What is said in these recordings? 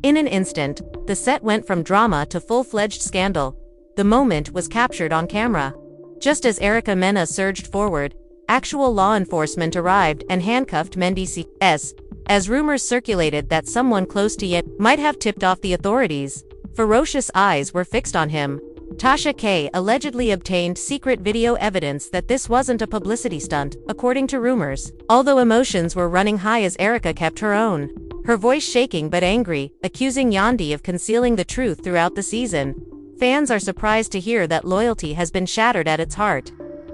In an instant, the set went from drama to full-fledged scandal. The moment was captured on camera. Just as Erica Mena surged forward, actual law enforcement arrived and handcuffed Mendeecees, as rumors circulated that someone close to Yandy might have tipped off the authorities. Ferocious eyes were fixed on him. Tasha K allegedly obtained secret video evidence that this wasn't a publicity stunt, according to rumors. Although emotions were running high as Erica kept her own, her voice shaking but angry, accusing Yandy of concealing the truth throughout the season. Fans are surprised to hear that loyalty has been shattered at its heart.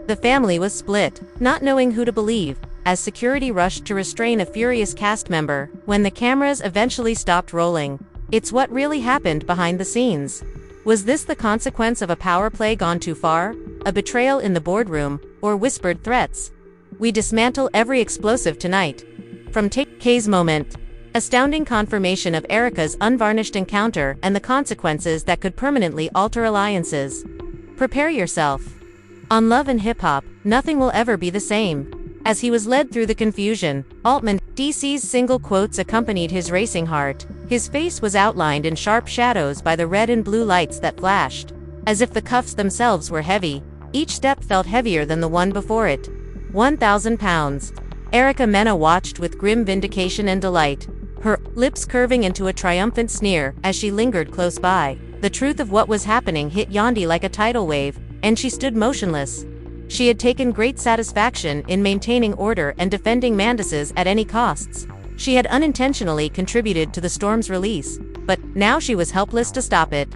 The family was split, not knowing who to believe, as security rushed to restrain a furious cast member. When the cameras eventually stopped rolling, it's what really happened behind the scenes. Was this the consequence of a power play gone too far, a betrayal in the boardroom, or whispered threats? We dismantle every explosive tonight. From Tasha K's moment, astounding confirmation of Erica's unvarnished encounter and the consequences that could permanently alter alliances. Prepare yourself. On Love and Hip Hop, nothing will ever be the same. As he was led through the confusion, Mendeecees' single quotes accompanied his racing heart. His face was outlined in sharp shadows by the red and blue lights that flashed. As if the cuffs themselves were heavy, each step felt heavier than the one before it. 1,000 pounds. Erica Mena watched with grim vindication and delight, her lips curving into a triumphant sneer as she lingered close by. The truth of what was happening hit Yandy like a tidal wave, and she stood motionless. She had taken great satisfaction in maintaining order and defending Mendeecees at any costs. She had unintentionally contributed to the storm's release, but now she was helpless to stop it.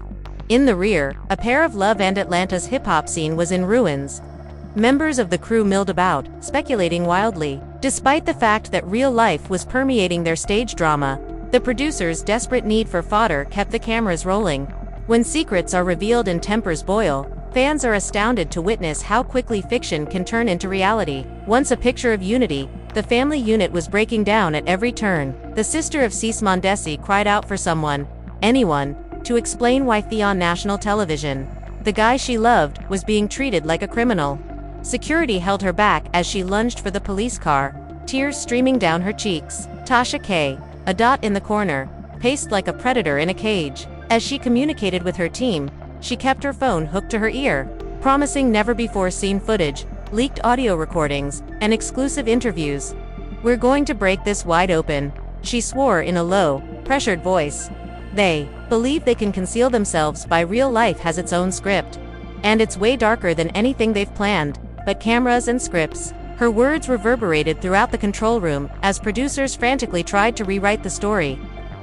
In the rear, a pair of Love and Atlanta's hip-hop scene was in ruins. Members of the crew milled about, speculating wildly. Despite the fact that real life was permeating their stage drama, the producers' desperate need for fodder kept the cameras rolling. When secrets are revealed and tempers boil, fans are astounded to witness how quickly fiction can turn into reality. Once a picture of unity, the family unit was breaking down at every turn. The sister of Mendeecees cried out for someone, anyone, to explain why on national television, the guy she loved was being treated like a criminal. Security held her back as she lunged for the police car, tears streaming down her cheeks. Tasha K, a dot in the corner, paced like a predator in a cage. As she communicated with her team, she kept her phone hooked to her ear, promising never-before-seen footage, leaked audio recordings, and exclusive interviews. "We're going to break this wide open," she swore in a low, pressured voice. They believe they can conceal themselves by real life has its own script. And it's way darker than anything they've planned, but cameras and scripts. Her words reverberated throughout the control room as producers frantically tried to rewrite the story.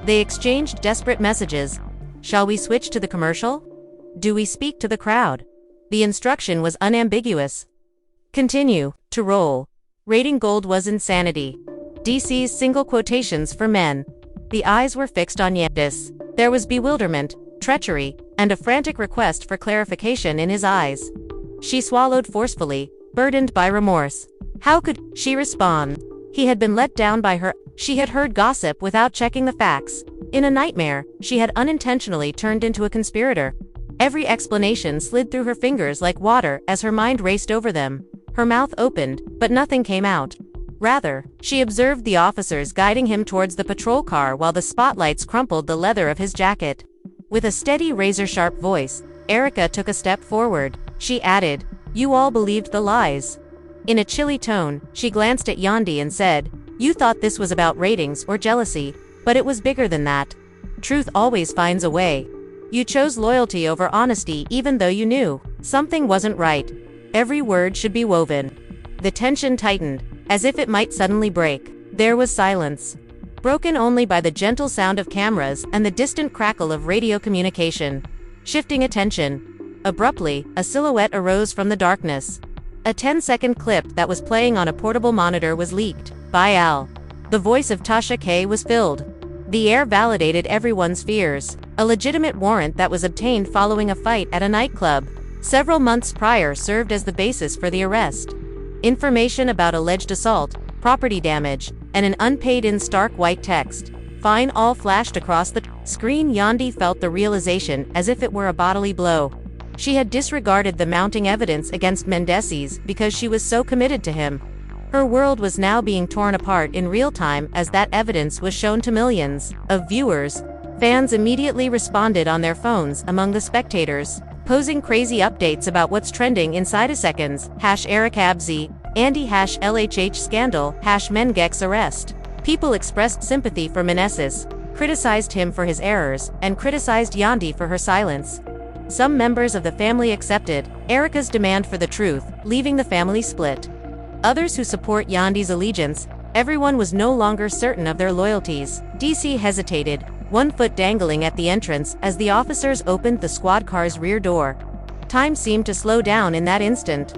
They exchanged desperate messages. Shall we switch to the commercial? Do we speak to the crowd? The instruction was unambiguous. Continue to roll. Rating gold was insanity. DC's single quotations for men. The eyes were fixed on Yandy. There was bewilderment, treachery, and a frantic request for clarification in his eyes. She swallowed forcefully, burdened by remorse. How could she respond? He had been let down by her. She had heard gossip without checking the facts. In a nightmare, she had unintentionally turned into a conspirator. Every explanation slid through her fingers like water as her mind raced over them. Her mouth opened, but nothing came out. Rather, she observed the officers guiding him towards the patrol car while the spotlights crumpled the leather of his jacket. With a steady, razor-sharp voice, Erica took a step forward. She added, "You all believed the lies." In a chilly tone, she glanced at Yandy and said, "You thought this was about ratings or jealousy, but it was bigger than that. Truth always finds a way. You chose loyalty over honesty even though you knew something wasn't right. Every word should be woven." The tension tightened, as if it might suddenly break. There was silence, broken only by the gentle sound of cameras and the distant crackle of radio communication. Shifting attention. Abruptly, a silhouette arose from the darkness. A 10-second clip that was playing on a portable monitor was leaked. By Al. The voice of Tasha K was filled. The air validated everyone's fears. A legitimate warrant that was obtained following a fight at a nightclub several months prior served as the basis for the arrest. Information about alleged assault, property damage, and an unpaid in stark white text. Fine all flashed across the screen. Yandy felt the realization as if it were a bodily blow. She had disregarded the mounting evidence against Mendeecees because she was so committed to him. Her world was now being torn apart in real time as that evidence was shown to millions of viewers. Fans immediately responded on their phones among the spectators, posing crazy updates about what's trending inside a seconds, #EricAbZ, Yandy #LHH scandal, #Mendeecees arrest. People expressed sympathy for Mendeecees, criticized him for his errors, and criticized Yandy for her silence. Some members of the family accepted Erica's demand for the truth, leaving the family split. Others who support Yandy's allegiance, everyone was no longer certain of their loyalties. DC hesitated, one foot dangling at the entrance as the officers opened the squad car's rear door. Time seemed to slow down in that instant.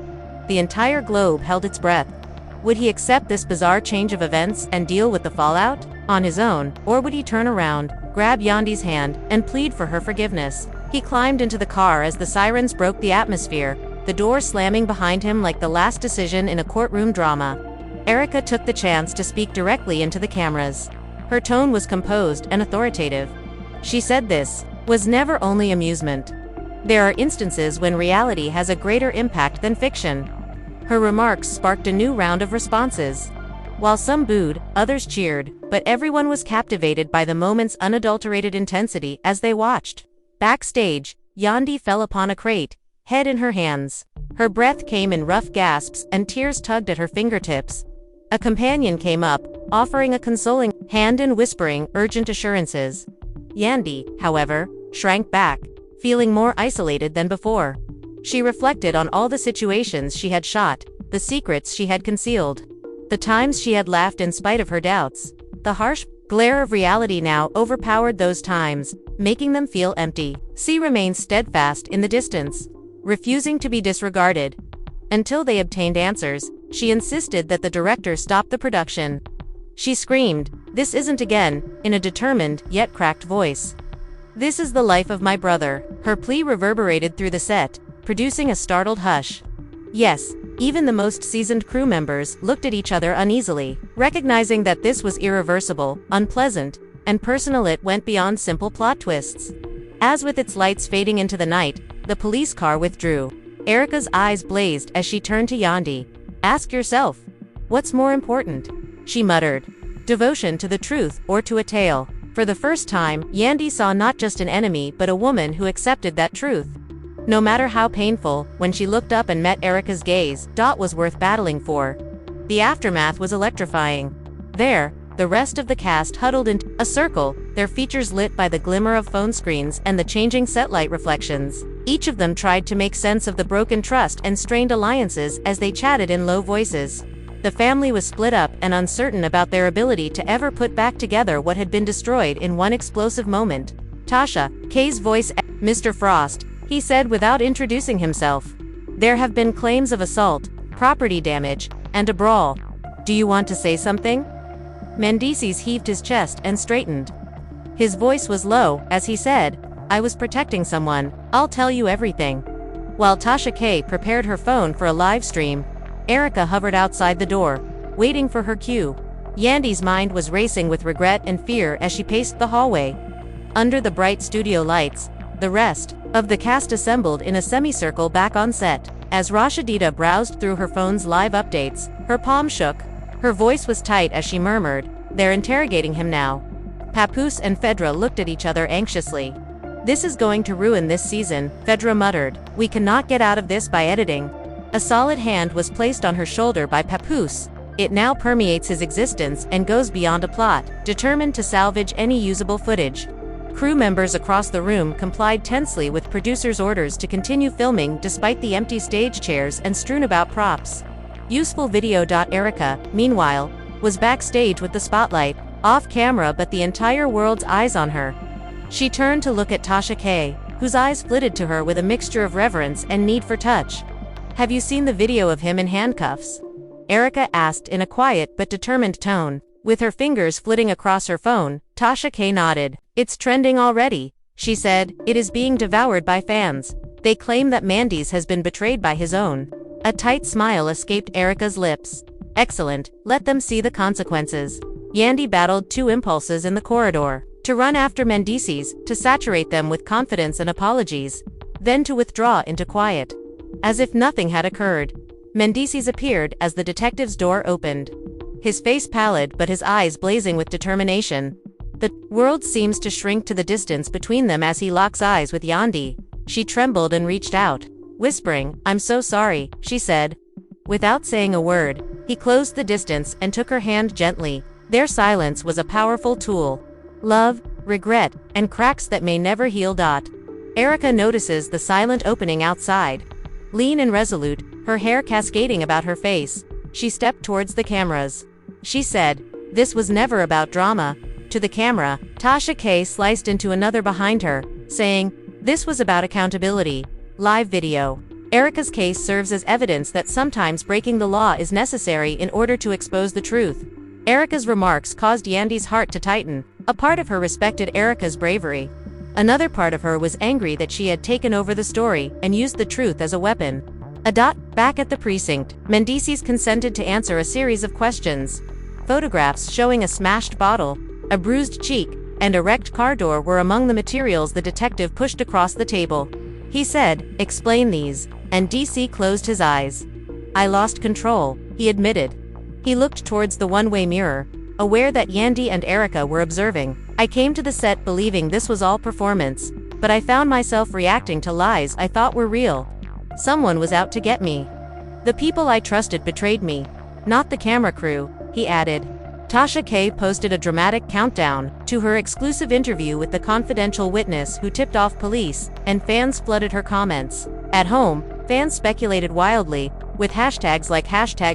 The entire globe held its breath. Would he accept this bizarre change of events and deal with the fallout on his own, or would he turn around, grab Yandy's hand, and plead for her forgiveness? He climbed into the car as the sirens broke the atmosphere, the door slamming behind him like the last decision in a courtroom drama. Erica took the chance to speak directly into the cameras. Her tone was composed and authoritative. She said this was never only amusement. There are instances when reality has a greater impact than fiction. Her remarks sparked a new round of responses. While some booed, others cheered, but everyone was captivated by the moment's unadulterated intensity as they watched. Backstage, Yandy fell upon a crate, head in her hands. Her breath came in rough gasps and tears tugged at her fingertips. A companion came up, offering a consoling hand and whispering urgent assurances. Yandy, however, shrank back, feeling more isolated than before. She reflected on all the situations she had shot, the secrets she had concealed, the times she had laughed in spite of her doubts. The harsh glare of reality now overpowered those times, making them feel empty. She remained steadfast in the distance, refusing to be disregarded. Until they obtained answers, she insisted that the director stop the production. She screamed, "This isn't again," in a determined, yet cracked voice. "This is the life of my brother." Her plea reverberated through the set, producing a startled hush. Yes, even the most seasoned crew members looked at each other uneasily, recognizing that this was irreversible, unpleasant, and personal. It went beyond simple plot twists. As with its lights fading into the night, the police car withdrew. Erica's eyes blazed as she turned to Yandy. "Ask yourself, what's more important?" she muttered. Devotion to the truth or to a tale? For the first time, Yandy saw not just an enemy but a woman who accepted that truth. No matter how painful, when she looked up and met Erica's gaze, Dot was worth battling for. The aftermath was electrifying. There, the rest of the cast huddled into a circle, their features lit by the glimmer of phone screens and the changing set light reflections. Each of them tried to make sense of the broken trust and strained alliances as they chatted in low voices. The family was split up and uncertain about their ability to ever put back together what had been destroyed in one explosive moment. Tasha K's voice, "Mr. Frost," he said without introducing himself. "There have been claims of assault, property damage, and a brawl. Do you want to say something?" Mendeecees heaved his chest and straightened. His voice was low as he said, "I was protecting someone. I'll tell you everything." While Tasha K prepared her phone for a live stream, Erica hovered outside the door, waiting for her cue. Yandy's mind was racing with regret and fear as she paced the hallway. Under the bright studio lights, the rest of the cast assembled in a semicircle back on set. As Rashidita browsed through her phone's live updates, her palm shook. Her voice was tight as she murmured, "They're interrogating him now." Papoose and Fedra looked at each other anxiously. "This is going to ruin this season," Fedra muttered. "We cannot get out of this by editing." A solid hand was placed on her shoulder by Papoose. It now permeates his existence and goes beyond a plot, determined to salvage any usable footage. Crew members across the room complied tensely with producers' orders to continue filming despite the empty stage chairs and strewn about props. Useful video. Erica, meanwhile, was backstage with the spotlight, off camera but the entire world's eyes on her. She turned to look at Tasha K, whose eyes flitted to her with a mixture of reverence and need for touch. "Have you seen the video of him in handcuffs?" Erica asked in a quiet but determined tone. With her fingers flitting across her phone, Tasha K nodded. "It's trending already," she said. "It is being devoured by fans. They claim that Mendeecees has been betrayed by his own." A tight smile escaped Erica's lips. "Excellent, let them see the consequences." Yandy battled two impulses in the corridor. To run after Mendeecees, to saturate them with confidence and apologies, then to withdraw into quiet. As if nothing had occurred, Mendeecees appeared as the detective's door opened. His face pallid but his eyes blazing with determination. The world seems to shrink to the distance between them as he locks eyes with Yandy. She trembled and reached out. Whispering, "I'm so sorry," she said. Without saying a word, he closed the distance and took her hand gently. Their silence was a powerful tool. Love, regret, and cracks that may never heal. Erica notices the silent opening outside. Lean and resolute, her hair cascading about her face, she stepped towards the cameras. She said, "This was never about drama." To the camera, Tasha K sliced into another behind her, saying, "This was about accountability." Live video. Erica's case serves as evidence that sometimes breaking the law is necessary in order to expose the truth. Erica's remarks caused Yandy's heart to tighten. A part of her respected Erica's bravery. Another part of her was angry that she had taken over the story and used the truth as a weapon. Back at the precinct, Mendeecees consented to answer a series of questions. Photographs showing a smashed bottle, a bruised cheek, and a wrecked car door were among the materials the detective pushed across the table. He said, "Explain these," and DC closed his eyes. "I lost control," he admitted. He looked towards the one-way mirror, aware that Yandy and Erica were observing. "I came to the set believing this was all performance, but I found myself reacting to lies I thought were real. Someone was out to get me. The people I trusted betrayed me, not the camera crew," he added. Tasha K posted a dramatic countdown to her exclusive interview with the confidential witness who tipped off police, and fans flooded her comments. At home, fans speculated wildly, with hashtags like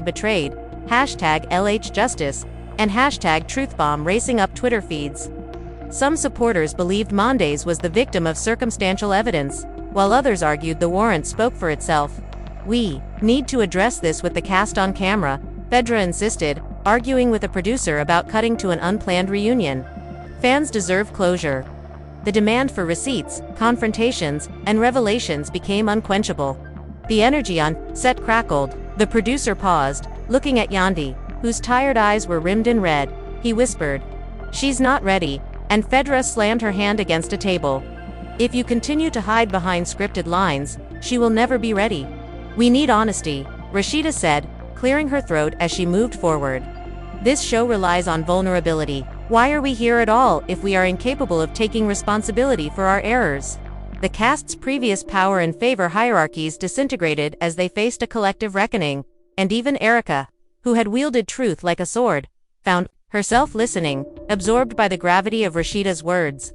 #betrayed, #LHJustice, and #truthbomb racing up Twitter feeds. Some supporters believed Mendeecees was the victim of circumstantial evidence, while others argued the warrant spoke for itself. "We need to address this with the cast on camera," Fedra insisted, arguing with a producer about cutting to an unplanned reunion. Fans deserve closure. The demand for receipts, confrontations, and revelations became unquenchable. The energy on set crackled. The producer paused, looking at Yandy, whose tired eyes were rimmed in red. He whispered, "She's not ready," and Fedra slammed her hand against a table. "If you continue to hide behind scripted lines, she will never be ready." "We need honesty," Rashida said, clearing her throat as she moved forward. "This show relies on vulnerability. Why are we here at all if we are incapable of taking responsibility for our errors?" The cast's previous power and favor hierarchies disintegrated as they faced a collective reckoning, and even Erica, who had wielded truth like a sword, found herself listening, absorbed by the gravity of Rashida's words.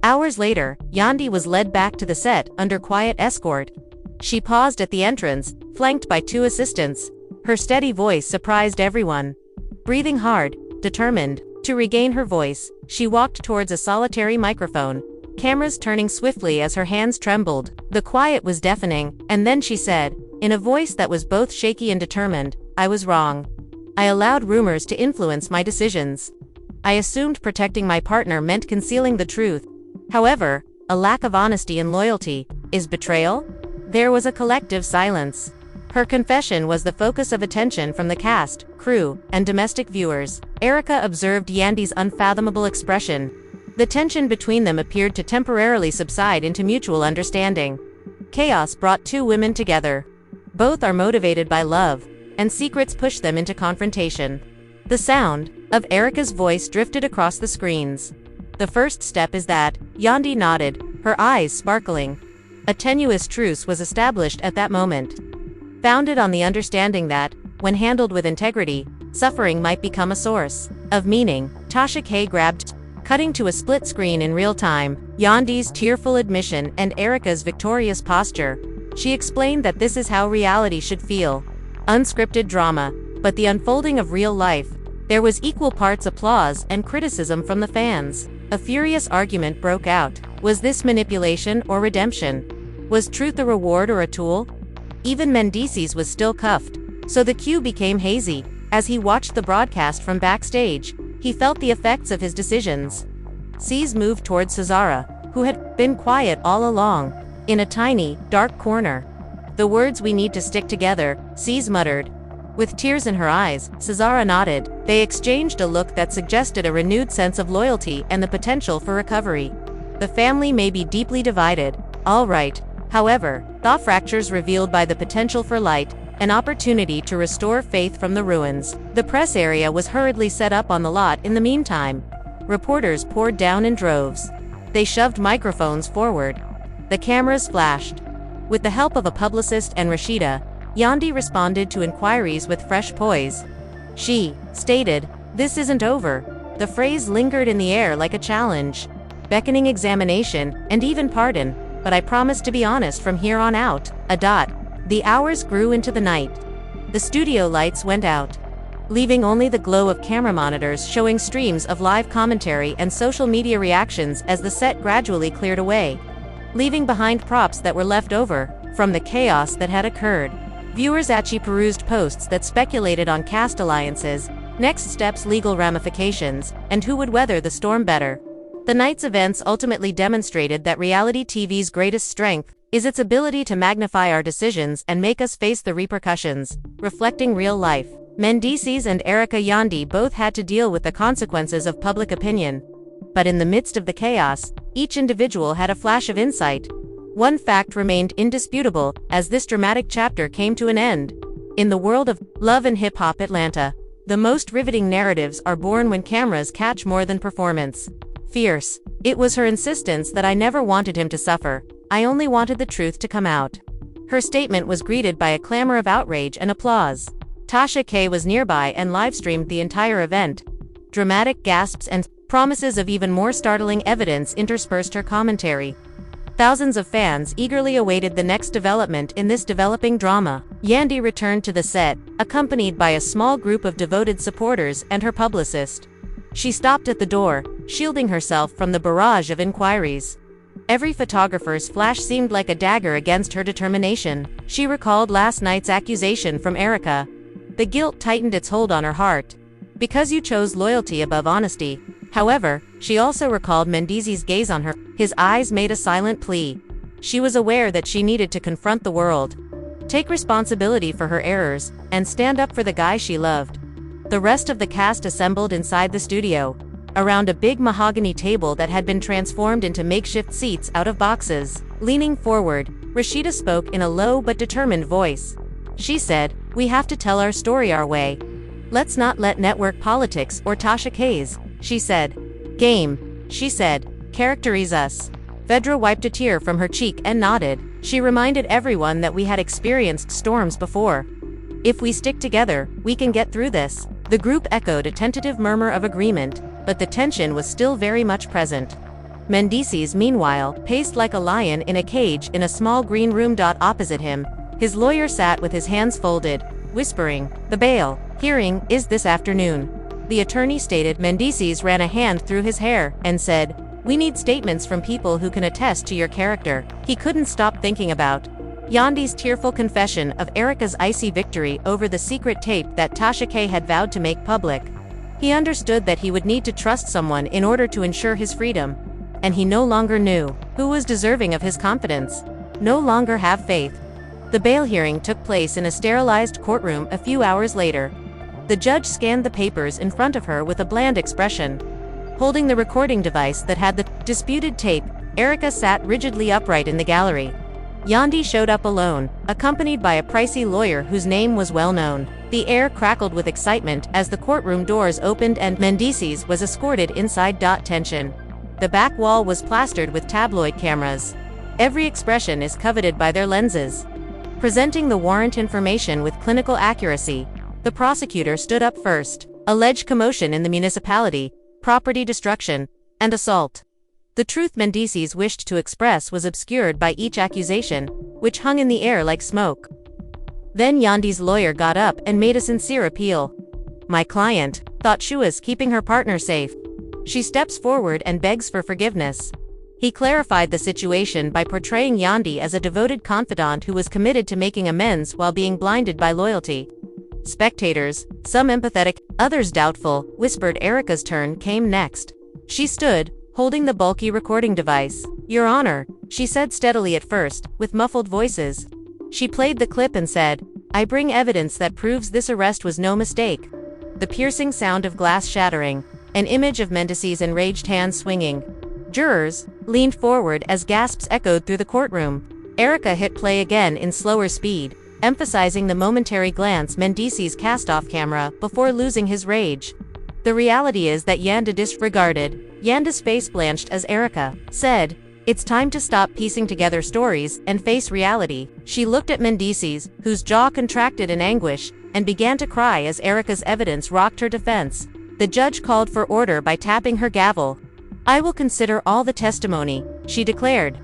Hours later, Yandy was led back to the set under quiet escort. She paused at the entrance, flanked by 2 assistants. Her steady voice surprised everyone. Breathing hard, determined to regain her voice, she walked towards a solitary microphone, cameras turning swiftly as her hands trembled. The quiet was deafening, and then she said, in a voice that was both shaky and determined, "I was wrong. I allowed rumors to influence my decisions. I assumed protecting my partner meant concealing the truth. However, a lack of honesty and loyalty is betrayal." There was a collective silence. Her confession was the focus of attention from the cast, crew, and domestic viewers. Erica observed Yandy's unfathomable expression. The tension between them appeared to temporarily subside into mutual understanding. Chaos brought 2 women together. Both are motivated by love, and secrets push them into confrontation. The sound of Erica's voice drifted across the screens. "The first step is that," Yandy nodded, her eyes sparkling. A tenuous truce was established at that moment, founded on the understanding that, when handled with integrity, suffering might become a source of meaning. Tasha K grabbed, cutting to a split screen in real time, Yandy's tearful admission and Erica's victorious posture. She explained that this is how reality should feel. Unscripted drama, but the unfolding of real life. There was equal parts applause and criticism from the fans. A furious argument broke out. Was this manipulation or redemption? Was truth a reward or a tool? Even Mendeecees was still cuffed, so the cue became hazy. As he watched the broadcast from backstage, he felt the effects of his decisions. Cease moved towards Cesara, who had been quiet all along, in a tiny, dark corner. "The words 'we need to stick together,'" Cease muttered. With tears in her eyes, Cesara nodded. They exchanged a look that suggested a renewed sense of loyalty and the potential for recovery. "The family may be deeply divided, all right. However, thought fractures revealed by the potential for light, an opportunity to restore faith from the ruins." The press area was hurriedly set up on the lot in the meantime. Reporters poured down in droves. They shoved microphones forward. The cameras flashed. With the help of a publicist and LHHATL, Yandy responded to inquiries with fresh poise. She stated, "This isn't over." The phrase lingered in the air like a challenge, beckoning examination and even pardon, but I promise to be honest from here on out. The hours grew into the night. The studio lights went out, leaving only the glow of camera monitors showing streams of live commentary and social media reactions as the set gradually cleared away, leaving behind props that were left over from the chaos that had occurred. Viewers actually perused posts that speculated on cast alliances, next steps, legal ramifications, and who would weather the storm better. The night's events ultimately demonstrated that reality TV's greatest strength is its ability to magnify our decisions and make us face the repercussions, reflecting real life. Mendeecees and Erica Yandy both had to deal with the consequences of public opinion. But in the midst of the chaos, each individual had a flash of insight. One fact remained indisputable as this dramatic chapter came to an end. In the world of love and hip-hop Atlanta, the most riveting narratives are born when cameras catch more than performance. Fierce. It was her insistence that I never wanted him to suffer. I only wanted the truth to come out. Her statement was greeted by a clamor of outrage and applause. Tasha K was nearby and live-streamed the entire event. Dramatic gasps and promises of even more startling evidence interspersed her commentary. Thousands of fans eagerly awaited the next development in this developing drama. Yandy returned to the set, accompanied by a small group of devoted supporters and her publicist. She stopped at the door, shielding herself from the barrage of inquiries. Every photographer's flash seemed like a dagger against her determination. She recalled last night's accusation from Erica. The guilt tightened its hold on her heart. Because you chose loyalty above honesty. However, she also recalled Mendeecees' gaze on her. His eyes made a silent plea. She was aware that she needed to confront the world, take responsibility for her errors, and stand up for the guy she loved. The rest of the cast assembled inside the studio, around a big mahogany table that had been transformed into makeshift seats out of boxes. Leaning forward, LHHATL spoke in a low but determined voice. She said, "We have to tell our story our way. Let's not let network politics or Tasha K's," she said. "Game," she said, "characterize us." Vedra wiped a tear from her cheek and nodded. She reminded everyone that we had experienced storms before. If we stick together, we can get through this. The group echoed a tentative murmur of agreement, but the tension was still very much present. Mendeecees, meanwhile, paced like a lion in a cage in a small green room. Opposite him, his lawyer sat with his hands folded, whispering, "The bail hearing is this afternoon." The attorney stated. Mendeecees ran a hand through his hair and said, "We need statements from people who can attest to your character." He couldn't stop thinking about Yandy's tearful confession of Erica's icy victory over the secret tape that Tasha K had vowed to make public. He understood that he would need to trust someone in order to ensure his freedom. And he no longer knew who was deserving of his confidence. No longer have faith. The bail hearing took place in a sterilized courtroom a few hours later. The judge scanned the papers in front of her with a bland expression. Holding the recording device that had the disputed tape, Erica sat rigidly upright in the gallery. Yandy showed up alone, accompanied by a pricey lawyer whose name was well known. The air crackled with excitement as the courtroom doors opened and Mendeecees was escorted inside. Tension. The back wall was plastered with tabloid cameras. Every expression is coveted by their lenses. Presenting the warrant information with clinical accuracy, the prosecutor stood up first. Alleged commotion in the municipality, property destruction, and assault. The truth Mendeecees wished to express was obscured by each accusation, which hung in the air like smoke. Then Yandy's lawyer got up and made a sincere appeal. "My client thought she was keeping her partner safe. She steps forward and begs for forgiveness." He clarified the situation by portraying Yandy as a devoted confidant who was committed to making amends while being blinded by loyalty. Spectators, some empathetic, others doubtful, whispered. Erica's turn came next. She stood, holding the bulky recording device. "Your Honor," she said steadily at first, with muffled voices. She played the clip and said, "I bring evidence that proves this arrest was no mistake." The piercing sound of glass shattering, an image of Mendeecees' enraged hands swinging. Jurors leaned forward as gasps echoed through the courtroom. Erica hit play again in slower speed, emphasizing the momentary glance Mendeecees cast off camera before losing his rage. The reality is that Yandy disregarded. Yandy's face blanched as Erica said, "It's time to stop piecing together stories and face reality." She looked at Mendeecees, whose jaw contracted in anguish, and began to cry as Erica's evidence rocked her defense. The judge called for order by tapping her gavel. "I will consider all the testimony," she declared.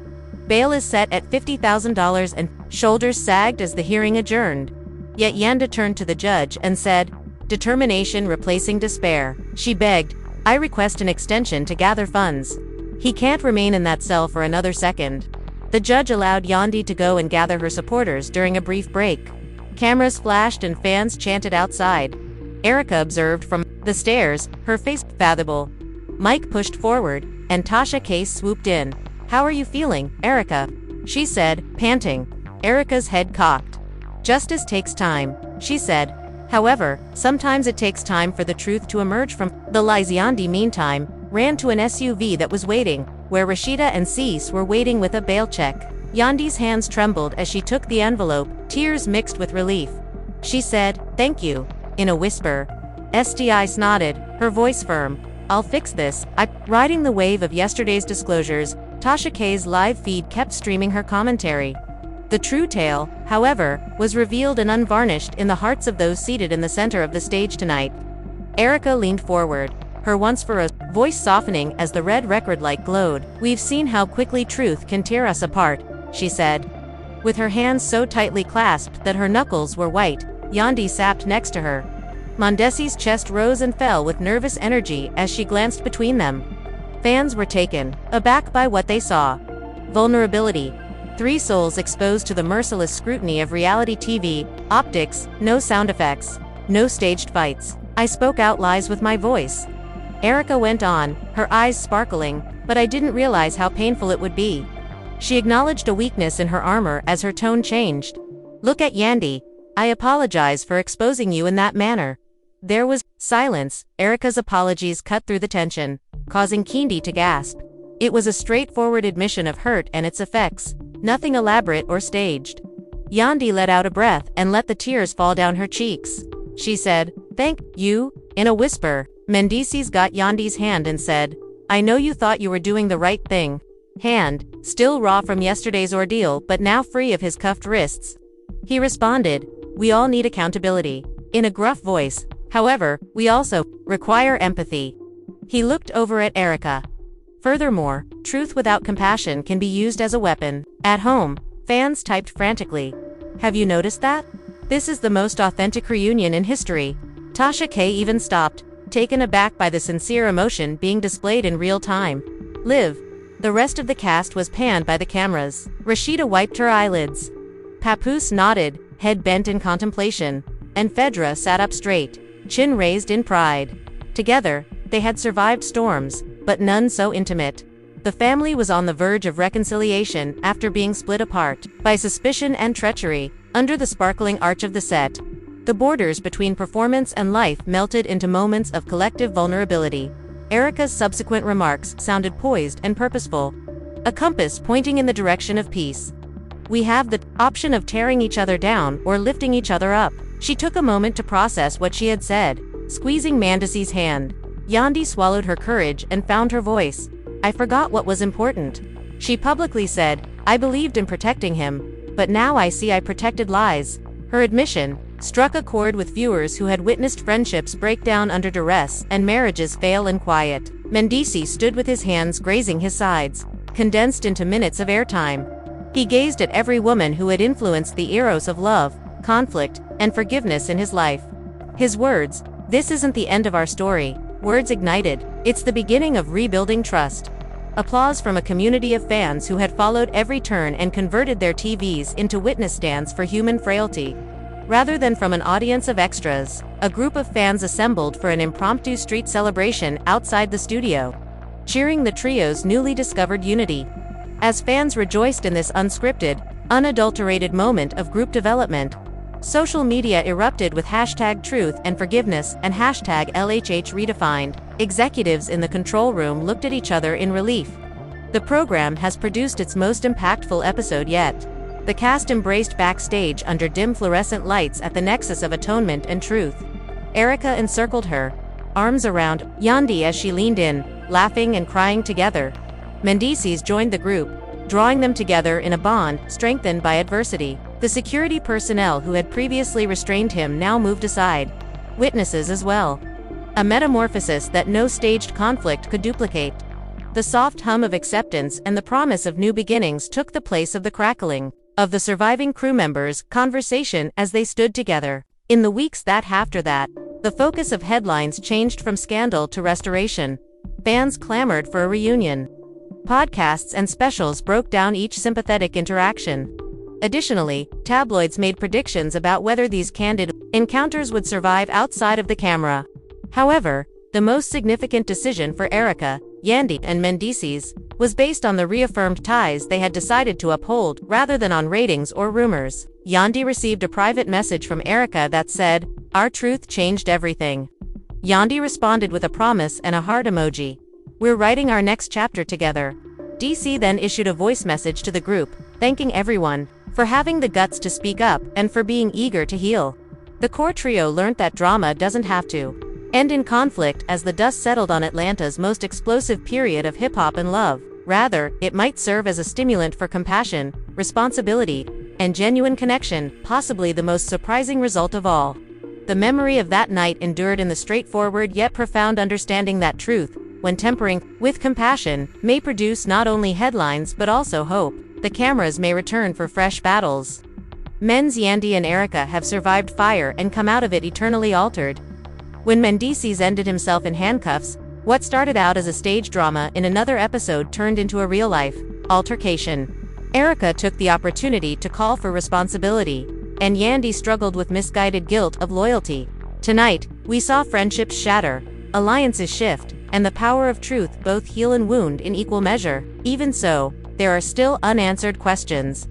Bail is set at $50,000 and shoulders sagged as the hearing adjourned. Yet Yandy turned to the judge and said, "Determination replacing despair." She begged, "I request an extension to gather funds. He can't remain in that cell for another second." The judge allowed Yandy to go and gather her supporters during a brief break. Cameras flashed and fans chanted outside. Erica observed from the stairs, her face fathomable. Mike pushed forward, and Tasha K swooped in. "How are you feeling, Erica?" she said, panting. Erica's head cocked. "Justice takes time," she said. "However, sometimes it takes time for the truth to emerge from the lies." Yandy, meantime, ran to an SUV that was waiting, where Rashida and Cease were waiting with a bail check. Yandy's hands trembled as she took the envelope, tears mixed with relief. She said, "Thank you," in a whisper. SDI nodded, her voice firm. "I'll fix this." Riding the wave of yesterday's disclosures, Tasha K's live feed kept streaming her commentary. The true tale, however, was revealed and unvarnished in the hearts of those seated in the center of the stage tonight. Erica leaned forward, her once ferocious voice softening as the red record light glowed. "We've seen how quickly truth can tear us apart," she said. With her hands so tightly clasped that her knuckles were white, Yandy sat next to her. Mendeecees' chest rose and fell with nervous energy as she glanced between them. Fans were taken aback by what they saw. Vulnerability. Three souls exposed to the merciless scrutiny of reality TV, optics, no sound effects, no staged fights. "I spoke out lies with my voice," Erica went on, her eyes sparkling, "but I didn't realize how painful it would be." She acknowledged a weakness in her armor as her tone changed. "Look at Yandy. I apologize for exposing you in that manner." There was silence. Erica's apologies cut through the tension, causing Yandy to gasp. It was a straightforward admission of hurt and its effects, nothing elaborate or staged. Yandy let out a breath and let the tears fall down her cheeks. She said, "Thank you," in a whisper. Mendeecees got Yandy's hand and said, "I know you thought you were doing the right thing." Hand, still raw from yesterday's ordeal but now free of his cuffed wrists. He responded, "We all need accountability," in a gruff voice. "However, we also require empathy." He looked over at Erica. Furthermore, truth without compassion can be used as a weapon. At home, fans typed frantically. "Have you noticed that? This is the most authentic reunion in history." Tasha K even stopped, taken aback by the sincere emotion being displayed in real time. "Live." The rest of the cast was panned by the cameras. Rashida wiped her eyelids. Papoose nodded, head bent in contemplation, and Phaedra sat up straight, chin raised in pride. Together, they had survived storms, but none so intimate. The family was on the verge of reconciliation after being split apart by suspicion and treachery. Under the sparkling arch of the set, the borders between performance and life melted into moments of collective vulnerability. Erica's subsequent remarks sounded poised and purposeful, a compass pointing in the direction of peace. "We have the option of tearing each other down or lifting each other up." She took a moment to process what she had said, squeezing Mendeecees' hand. Yandy swallowed her courage and found her voice. "I forgot what was important," she publicly said. "I believed in protecting him, but now I see I protected lies." Her admission struck a chord with viewers who had witnessed friendships break down under duress and marriages fail in quiet. Mendeecees stood with his hands grazing his sides, condensed into minutes of airtime. He gazed at every woman who had influenced the eros of love, conflict, and forgiveness in his life. His words, "This isn't the end of our story," words ignited. "It's the beginning of rebuilding trust." Applause from a community of fans who had followed every turn and converted their TVs into witness stands for human frailty. Rather than from an audience of extras, a group of fans assembled for an impromptu street celebration outside the studio, cheering the trio's newly discovered unity. As fans rejoiced in this unscripted, unadulterated moment of group development, social media erupted with #truth and forgiveness and #LHH redefined. Executives in the control room looked at each other in relief. The program has produced its most impactful episode yet. The cast embraced backstage under dim fluorescent lights at the nexus of atonement and truth. Erica encircled her. arms around Yandy as she leaned in, laughing and crying together. Mendeecees joined the group, drawing them together in a bond strengthened by adversity. The security personnel who had previously restrained him now moved aside. Witnesses as well. A metamorphosis that no staged conflict could duplicate. The soft hum of acceptance and the promise of new beginnings took the place of the crackling of the surviving crew members' conversation as they stood together. In the weeks after that, the focus of headlines changed from scandal to restoration. Fans clamored for a reunion. Podcasts and specials broke down each sympathetic interaction. Additionally, tabloids made predictions about whether these candid encounters would survive outside of the camera. However, the most significant decision for Erica, Yandy, and Mendeecees was based on the reaffirmed ties they had decided to uphold rather than on ratings or rumors. Yandy received a private message from Erica that said, "Our truth changed everything." Yandy responded with a promise and a heart emoji. "We're writing our next chapter together." DC then issued a voice message to the group, thanking everyone for having the guts to speak up and for being eager to heal. The core trio learned that drama doesn't have to end in conflict as the dust settled on Atlanta's most explosive period of hip-hop and love. Rather, it might serve as a stimulant for compassion, responsibility, and genuine connection, possibly the most surprising result of all. The memory of that night endured in the straightforward yet profound understanding that truth, when tempering with compassion, may produce not only headlines but also hope. The cameras may return for fresh battles. Men's Yandy and Erica have survived fire and come out of it eternally altered. When Mendeecees ended himself in handcuffs, what started out as a stage drama in another episode turned into a real-life altercation. Erica took the opportunity to call for responsibility, and Yandy struggled with misguided guilt of loyalty. Tonight, we saw friendships shatter, alliances shift, and the power of truth both heal and wound in equal measure. Even so, there are still unanswered questions.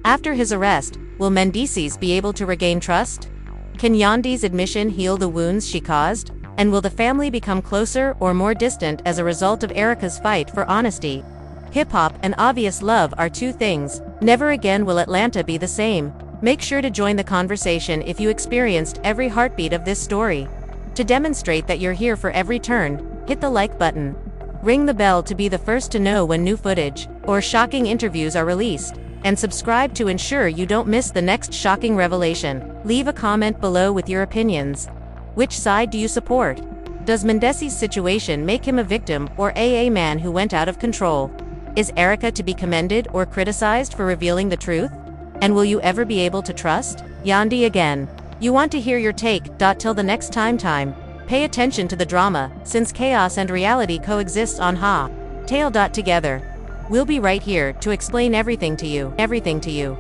After his arrest, will Mendeecees be able to regain trust? Can Yandy's admission heal the wounds she caused? And will the family become closer or more distant as a result of Erica's fight for honesty? Hip-hop and obvious love are two things. Never again will Atlanta be the same. Make sure to join the conversation if you experienced every heartbeat of this story. To demonstrate that you're here for every turn, hit the like button. Ring the bell to be the first to know when new footage or shocking interviews are released. And subscribe to ensure you don't miss the next shocking revelation. Leave a comment below with your opinions. Which side do you support? Does Mendeecees' situation make him a victim or a man who went out of control? Is Erica to be commended or criticized for revealing the truth? And will you ever be able to trust Yandy again? You want to hear your take. Till the next time. Pay attention to the drama, since chaos and reality coexist on LHHATL together. We'll be right here to explain everything to you.